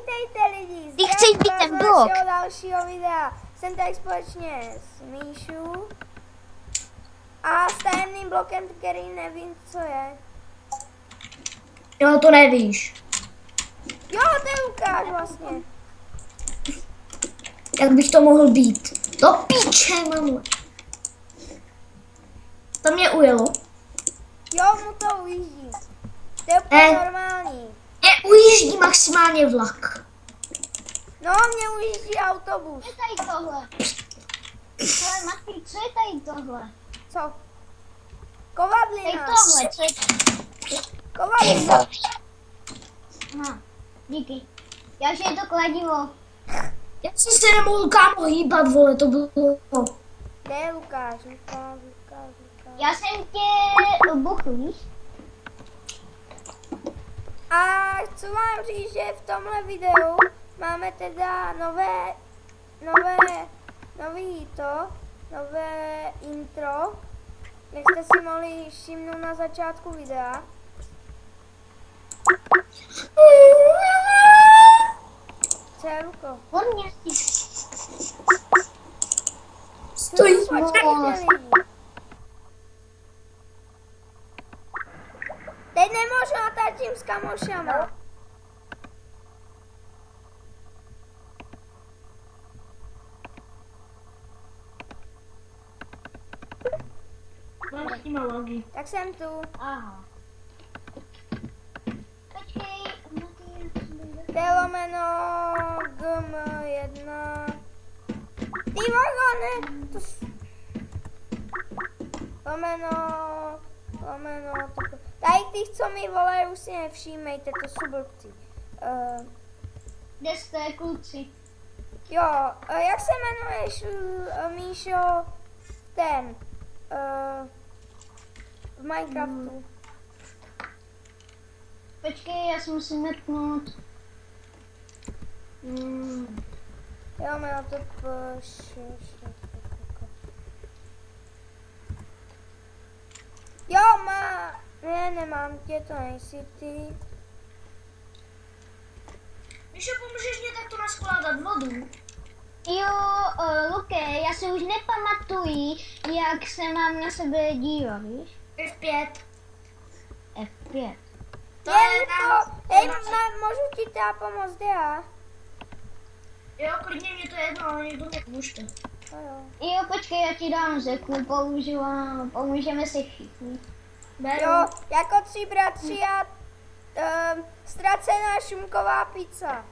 Vítejte lidi, Ty chceš být ten blok. dalšího videa. Jsem tady společně s Míšu a s tajemným blokem, který nevím, co je. Jo, to nevíš. Jo, to je Lukáš vlastně. Jak bych to mohl být? Do píče, mamu. To mě ujelo. Jo, mu to ujíždí. To je úplně normální. Mě ujíždí maximálně vlak. No, mě ujíždí autobus. Co je tady tohle? Ale Matý, co je tady tohle? Co? Tady Kovadlina. tohle, co je... Kovadlina. Aha, díky. Já že je to kladivo. Já jsem se nemohl kámo hýbat, vole, to bylo. Kde je Lukáš? Lukáš. Já jsem tě buchl, víš? A co vám říct, že v tomhle videu máme teda nové intro, jak jste si mohli všimnout na začátku videa. Co je, Luko? On mě Stojí. Počkejte, lidi. Teď nemůžu natáčím s kamošama. Mám s nima logy. Tak jsem tu. Aha. Počkej, Matý, jak se jmenuje? To je lomeno GM1. Ty vagone! Lomeno, tady těch, co mi volají, už si nevšímejte, to jsou blbci. Kde jste, kluci? Jo, jak se jmenuješ, Míšo, ten, v Minecraftu? Počkej, já si musím metnout. Jo, jméno to Jo, nemám tě, to nejsi ty. Míšo, pomůžeš mě takto naskládat vodu? Jo, Luke, já si už nepamatuji, jak se mám na sebe dívat, víš? F5. F5. To je Luko, můžu ti teda pomoct, já? Jo, klidně mě to je jedno, ale někdo mě pomůžte. Jo, počkej, já ti dám řeku, pomůžeme si všichni. Jo, jako 3 bratři a ztracená šumková pizza.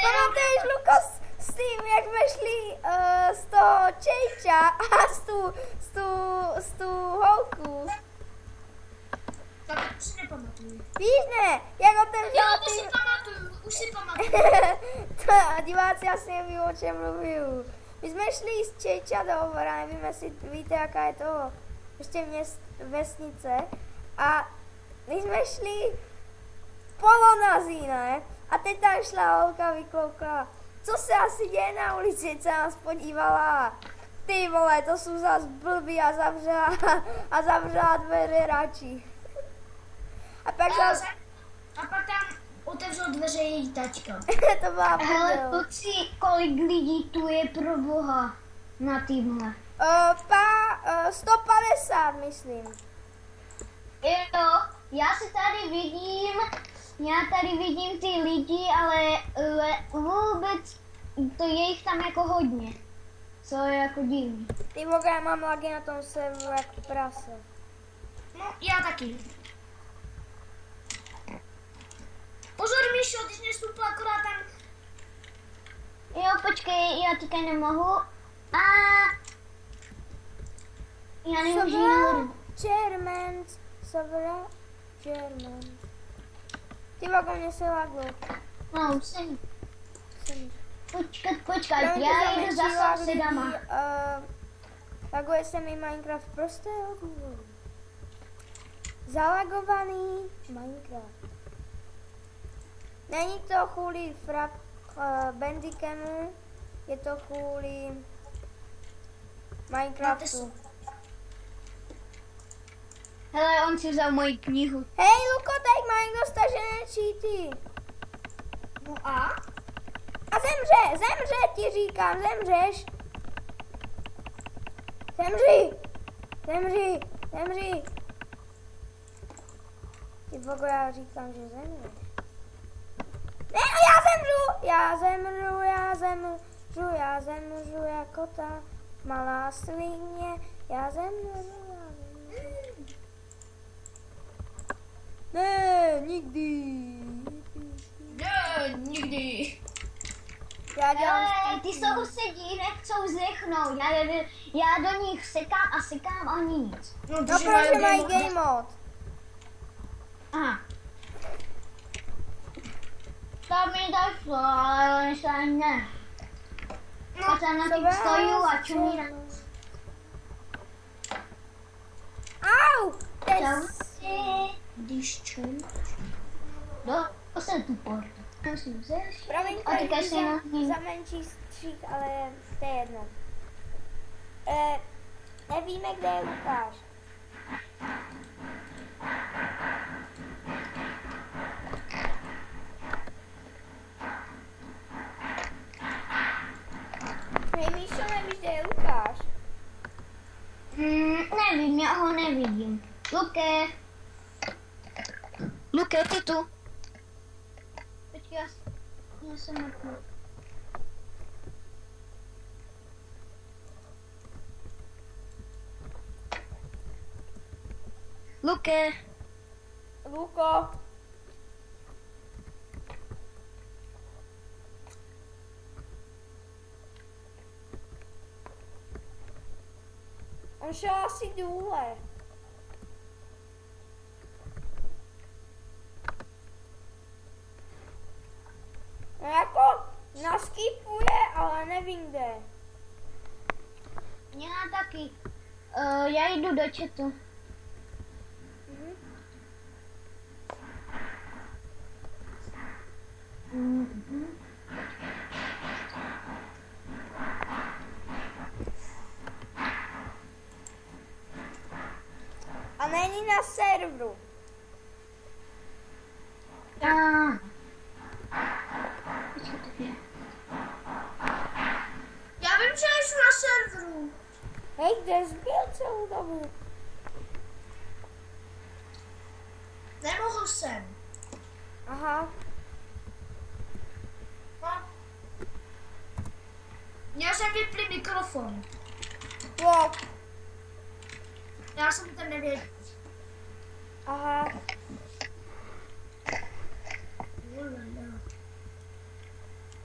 Pamatuješ, Luko, s tím, jak jsme šli z toho Čejča a z tu holku. Tak už si nepamatuju. Víš, ne, jak otevřel Jo, to si pamatuju, už si pamatuju. Diváci asi neví, o čem mluvím. My jsme šli z Čejča do Hovora, nevím, jestli víte, jaká je to ještě vesnice. A my jsme šli polonazí, ne? A teď tam šla holka, vykloukla. Co se asi děje na ulici, co nás podívala? Ty vole, to jsou zas blbý a zavřela dveře radši. A pak pak tam otevřel dveře její tačka. to byla Hele, prdel. kluci, kolik lidí tu je pro boha na týmhle? 150, myslím. Jo, já tady vidím ty lidi, ale vůbec to je jich tam jako hodně. Co je jako divný. Ty voga, já mám lagy na tom serveru jak prase. No, já taky. Pozor, Míšo, ty jsi mě vstoupil akorát tam. Jo, počkej, já teďka nemohu. A já nemůžu nahoru. German. Ty voga, mě se laglo. No, už jsem. Počkat, já jdu za sousedama. Laguje se mi Minecraft prostého důvodu. Zalagovaný Minecraft. Není to kvůli Bandicanu, je to kvůli Minecraftu. Hele, on si vzal moji knihu. Hej, Luko, tady někdo stažené cheaty. No a? A zemře, ti říkám, zemřeš. Zemři. Ty bogo, já říkám, že zemřeš. Ne, já zemřu jako ta malá svině. Já zemřu. Ne, nikdy. Ne, nikdy. Já dělám Ty sousedí nechcou zdechnout. Já do nich sekám a nic. No, No, protože mají game mod. Aha. To mi došlo, ale oni se ani ne. A tam na tím stojí a čumí na... Au! Čau si, když čum. To jsem tu portu. Musím zešít. Promiň, A teďka si na ní. za menší střík, ale to je jedno. Nevíme, kde je Lukáš. Hej, Míšo, nevíš, kde je Lukáš? Nevím, já ho nevidím. Luke, ty tu. Počkej, já jsem mrtvý. Luke. Luko. On šel asi důle. No jako naskipuje, ale nevím kde. Já taky. Já jdu do chatu. A není na serveru. Já vím, že jsi na serveru. Hej, kde jsi byl celou dobu? Nemohl jsem. Aha. No. Měl jsem vyplý mikrofon. Jo. Já jsem to nevěděl. Aha.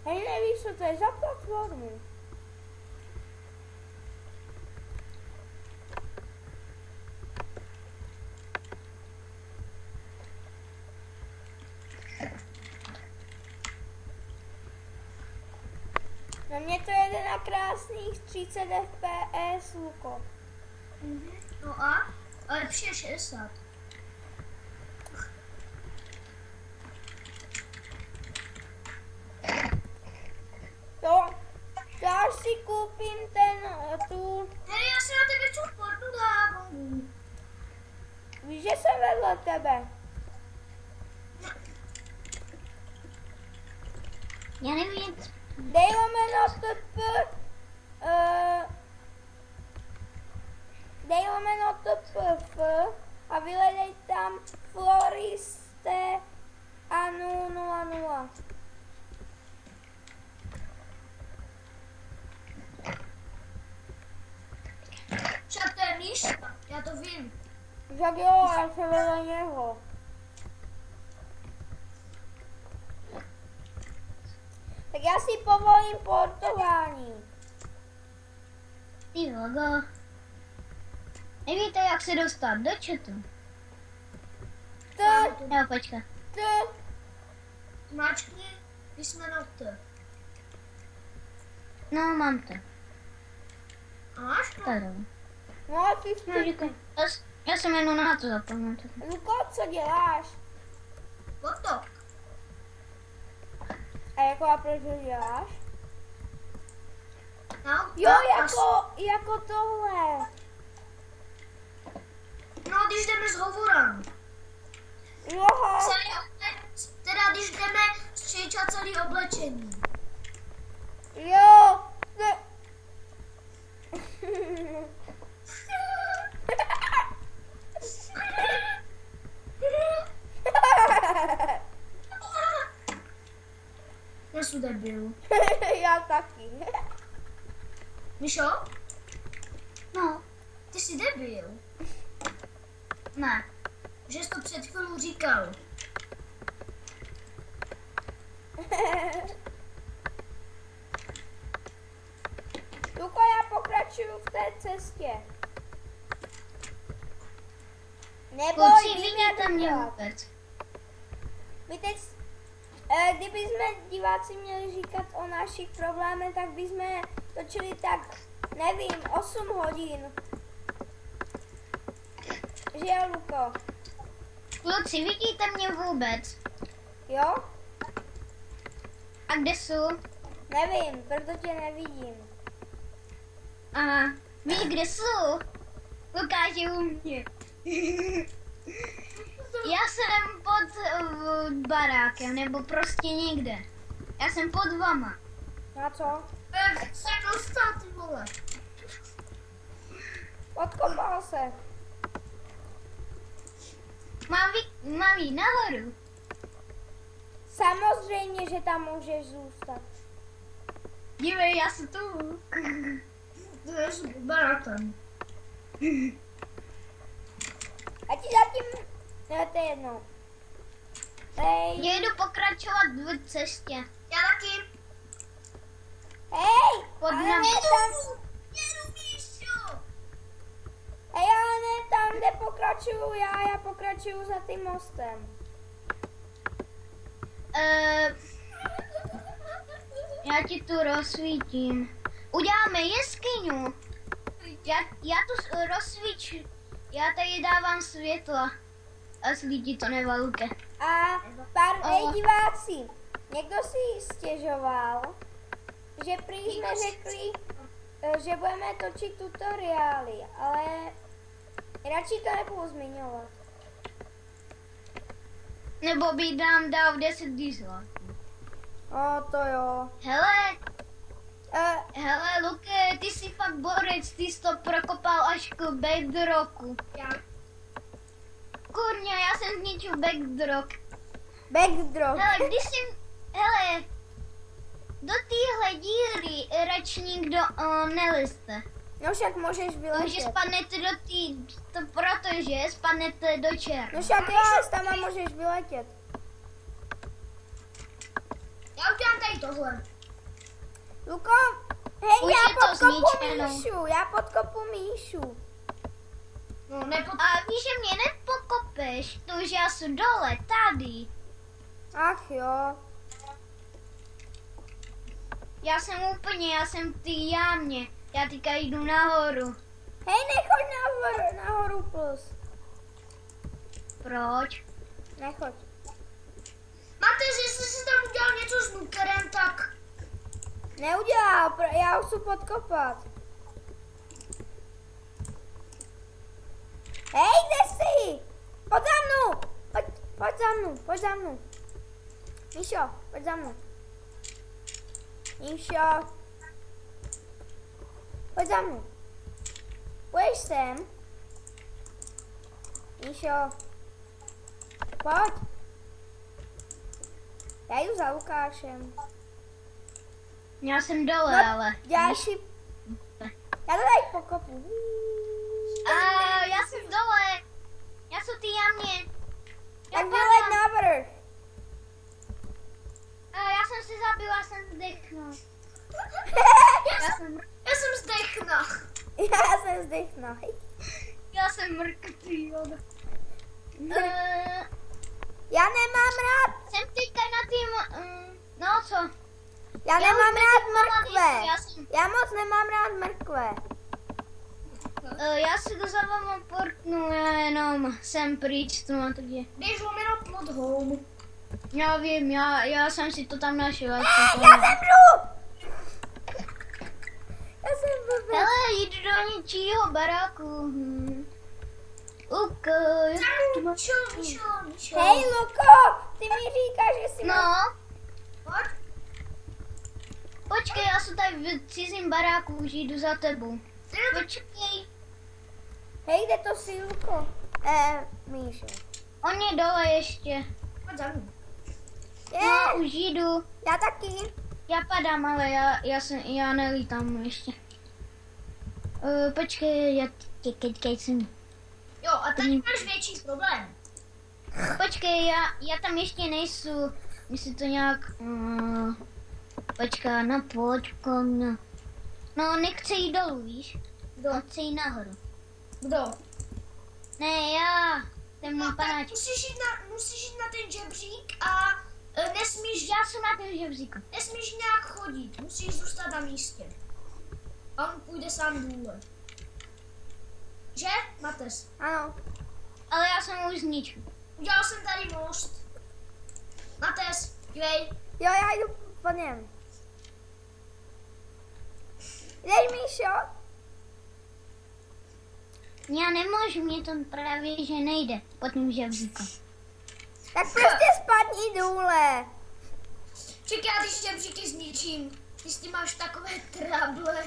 Hej, nevíš, co to je za platformu? Na mě to jede na krásných 30 fps, Luko. No a? Ale lepší je 60. To až si koupím tu... Hej, já si na tebe tu portu dávám. Víš, že jsem vedle tebe. Já nevím. Dej lomeno TP, dej lomeno TPF a vyhledej tam Floriste a 000. Však to je Míša, já to vím. Tak jo, já jsem vedle něho. Tak já si povolím portování. Ty logo. Nevíte, jak se dostat do chatu? Jo, počkej. Zmáčkni písmeno T. No, mám to. A máš to? Tady. No a ty No, říkaj. Já jsem jenom na to zapomněl. Luko, co děláš? Gotok. A jako a proč to děláš? No, Jo, tak jako tohle. No, když jdeme s hovorem. Joho. Celý otevřený. Jo, ne. Já jsem debil. Já taky. Míšo, No, ty jsi debil. ne. Že jsi to před chvílou říkal. Luko, já pokračuju v té cestě. Neboj, Kluci, víme vidíte to mě dělat. vůbec? My teď, kdyby jsme diváci měli říkat o našich problémech, tak bychom točili tak, nevím, 8 hodin. Že jo, Luko? Kluci, vidíte mě vůbec? Jo? A kde jsou? Nevím, proto tě nevidím. Aha, ví, kde jsou? Lukáš u mě. Já jsem pod barákem, nebo prostě někde. Já jsem pod vama. Na co? Jak se dostal, ty vole? Odkopal se. Mám jít nahoru. Samozřejmě, že tam můžeš zůstat. Dívej, já jsem tu. To je s barákem. A ti zatím, ne, to je jedno. Hej, Jedu pokračovat v cestě. Já taky. hej, Pod ale námi. ne tam, Jedu, Míšo. hej, ale ne tam, kde pokračuju já pokračuju za tím mostem. Já ti tu rozsvítím. Uděláme jeskyňu. Já tu rozsvíču. Já tady dávám světla. A lidi to nevalke. A hej diváci, někdo si stěžoval, že prý jsme řekli, že budeme točit tutoriály, ale radši to nebudu zmiňovat. Nebo by nám dal 10 dislikeů. O, to jo. Hele, Luke, ty jsi fakt borec, ty jsi to prokopal až k backdropu. Já. Kurňa, já jsem zničil backdrop. Backdrop. Hele, do téhle díry radši nikdo nelezte. No však můžeš Takže vyletět. spadnete protože spadnete do černa. No však jo, tam můžeš vyletět. Já udělám tady tohle. Luko, hej, Už já je to podkopu zničeno. Míšu, já podkopu Míšu. No, A víš, že mě nepokopeš, protože já jsem dole, tady. Ach jo. Já jsem v té jámě. Já teďka jdu nahoru. Hej, nechoď nahoru plus. Proč? Nechoď. Máte, že jste si tam udělal něco s nukerem, tak... Neudělal, já ho chci podkopat. Hej, kde jsi? Pojď za mnou. Pojď za mnou. Míšo, pojď za mnou. Míšo. Pojď za mnou. Půjdeš sem. Míšo. Pojď. Já jdu za Lukášem. Já jsem dole, ale. Děláš si... Já to tady pokopu. Já jsem dole. Já jsem v té jámě. Tak vyleď navrch. Já jsem se zabil, já jsem zdechnul. Já jsem zdechnul. Já jsem zdechnul. Já jsem mrkvý. Já nemám rád. Jsem teďka na tým, no co? Já nemám rád mrkve. Já jsem- Já moc nemám rád mrkve. Já si to za váma portnu, já jenom jsem pryč, to má takže. Běž lomeno pod home. Já vím, já jsem si to tam našel. Já zemřu. Já jsem blbý. Hele, jdu do něčího baráku. Okay. Míšo. Hej, Luko, ty mi říkáš, že jsi... No, Pojď. počkej, já jsem tady v cizím baráku, už jdu za tebou. Počkej, Hej, jde to Silko. Míšo. on je dole ještě. Pojď za mnou. No, už jdu. Já taky. Já padám, ale já nelítám ještě. Počkej, já jsem. Jo, a tady máš větší problém. Počkej, já tam ještě nejsou. My si to nějak... počkej, no počkej, no. No, nechce jít dolů, víš? Kdo? On chce jít nahoru. Kdo? Ne, já. Ten můj No, tak panáček. musíš jít na ten žebřík a nesmíš, Já jsem na ten žebříku. nesmíš nějak chodit. Musíš zůstat na místě. A on půjde sám důle. Že, Mates? Ano. Ale já jsem už zničil. Udělal jsem tady most. Mates, dívej. Jo, já jdu po něm. Jdeš, Míšo? Já nemůžu, mě to právě, že nejde po tom žebříku. Tak prostě spadni důle. Čekaj, já ty žebříky zničím. Ty s tím máš takové trable.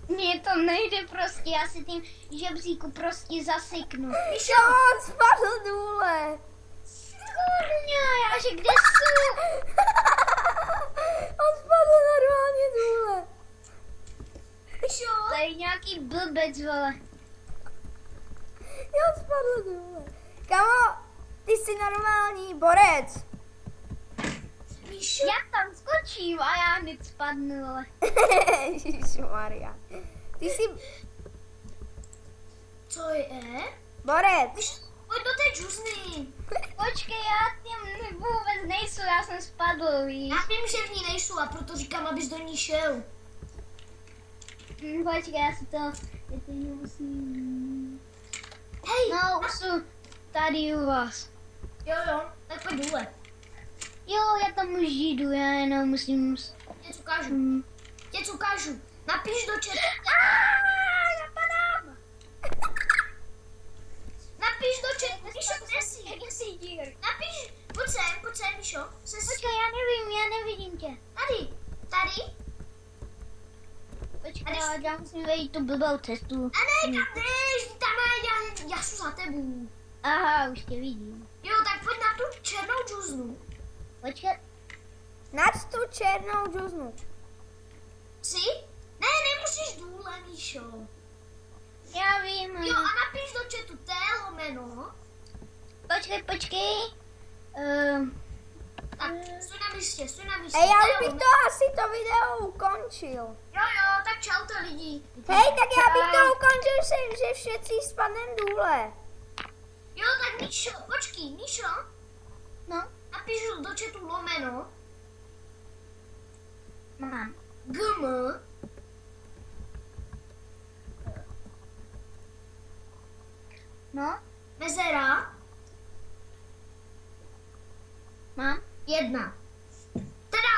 Mně to nejde prostě, já si tím žebříku prostě zaseknu. Jo, on spadl důle. Kurňa, já že kde jsou? On spadl normálně důle. Píšo? To je nějaký blbec, vole. Jo, spadl důle. Kamo, ty jsi normální borec. Míšo? Já tam skočím a já hned spadnu, vole. Ježišmarja. Ty jsi Co je? borec. Míšo, pojď do té džuzny. Počkej, já tím vůbec nejsou, já jsem spadl, víš. Já vím, že v ní nejsou a proto říkám, abys do ní šel. Počkej, já si to musím... Hej, No, už jsou tady u vás. jo, tak pojď důle. Jo, já tam už jdu, já jenom musím... Tě ukážu. Tě ukážu. Napiš do chatu. Já padám! Napiš do chatu. Míšo, kde jsi? Jak jsi dír? Napiš. Pojď sem, Míšo. Počkej, já nevidím tě. Tady. Počkej, já musím vejít tu blbou cestu. A ne, tam jdeš, tam já jsem za tebou. Aha, už tě vidím. Jo, tak pojď na tu černou džuznu. Počkej, Nad tu černou džuznu. Jsi? Ne, nemusíš důle, Míšo. já vím. Jo, a napiš do chatu T-lomeno. Počkej. Tak, stůj na místě. Hej, já už bych to asi to video ukončil. Jo, tak čaute lidi. Hej, tak já bych to ukončil, že všetci spadnem důle. Jo, tak Míšo, počkej, Míšo. No, Napiš do chatu lomeno. mám. GM. No, Mezera. mám. 1. Teda,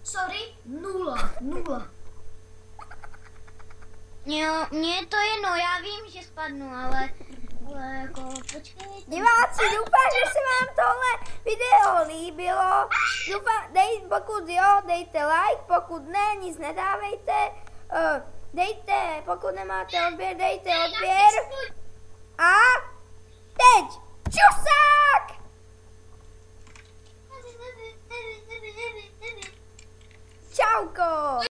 sorry, 0. Jo, mně je to jedno, já vím, že spadnu, ale jako, počkej. Diváci, doufám, že se vám tohle video líbilo. Doufám, pokud jo, dejte like, pokud ne, nic nedávejte. Dejte, pokud nemáte odběr, dejte odběr. A teď čusák! Čauko!